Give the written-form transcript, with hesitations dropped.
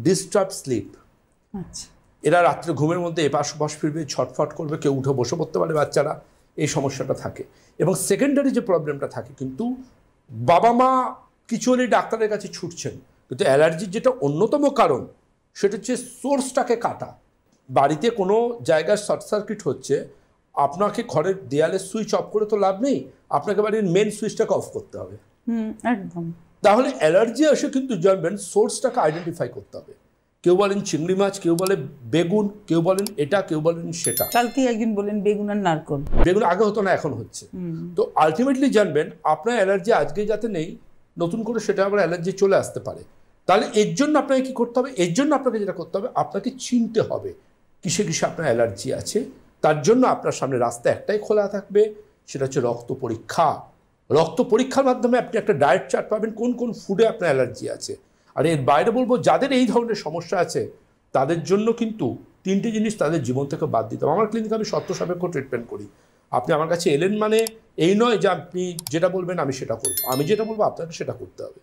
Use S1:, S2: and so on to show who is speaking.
S1: Disturb slip.
S2: আচ্ছা,
S1: এরা রাত্রে ঘুমের মধ্যে এপাশ ওপাশ ফিরবে, ছটফট করবে, কেউ উঠে বসে পড়তে পারে বাচ্চারা, এই সমস্যাটা থাকে। এবং সেকেন্ডারি যে প্রবলেমটা থাকে, কিন্তু বাবা মা কিছু হলেই ডাক্তারের কাছে ছুটছেন, কিন্তু অ্যালার্জির যেটা অন্যতম কারণ সেটা হচ্ছে সোর্সটাকে কাটা। বাড়িতে কোনো জায়গায় শর্ট সার্কিট হচ্ছে, আপনাকে ঘরের দেয়ালের সুইচ অফ করে তো লাভ নেই, আপনাকে বাড়ির মেন সুইচটাকে অফ করতে হবে।
S2: একদম।
S1: তাহলে অ্যালার্জি আসে কিন্তু জানবেন সোর্সটাকে আইডেন্টিফাই করতে হবে। কেউ বলেন চিংড়ি মাছ, কেউ বলে বেগুন, কেউ বলেন এটা, কেউ বলেন সেটা।
S2: কালকে একজন বলেন বেগুন আর নারকল।
S1: বেগুন আগে হতো না, এখন হচ্ছে। তো আলটিমেটলি জানবেন আপনার অ্যালার্জি আজকে যাতে নেই, নতুন করে সেটা আবার অ্যালার্জি চলে আসতে পারে। তাহলে এর জন্য আপনাকে কী করতে হবে? এর জন্য আপনাকে যেটা করতে হবে, আপনাকে চিনতে হবে কিসে কিসে আপনার অ্যালার্জি আছে। তার জন্য আপনার সামনে রাস্তা একটাই খোলা থাকবে, সেটা হচ্ছে রক্ত পরীক্ষা। রক্ত পরীক্ষার মাধ্যমে আপনি একটা ডায়েট চার্ট পাবেন কোন কোন ফুডে আপনার অ্যালার্জি আছে। আর এর বাইরে বলবো, যাদের এই ধরনের সমস্যা আছে তাদের জন্য কিন্তু 3টে জিনিস তাদের জীবন থেকে বাদ দিতে হবে। আমার ক্লিনিকে আমি শর্ত সাপেক্ষ ট্রিটমেন্ট করি। আপনি আমার কাছে এলেন মানে এই নয় যে আপনি যেটা বলবেন আমি সেটা করবো, আমি যেটা বলবো আপনাকে সেটা করতে হবে।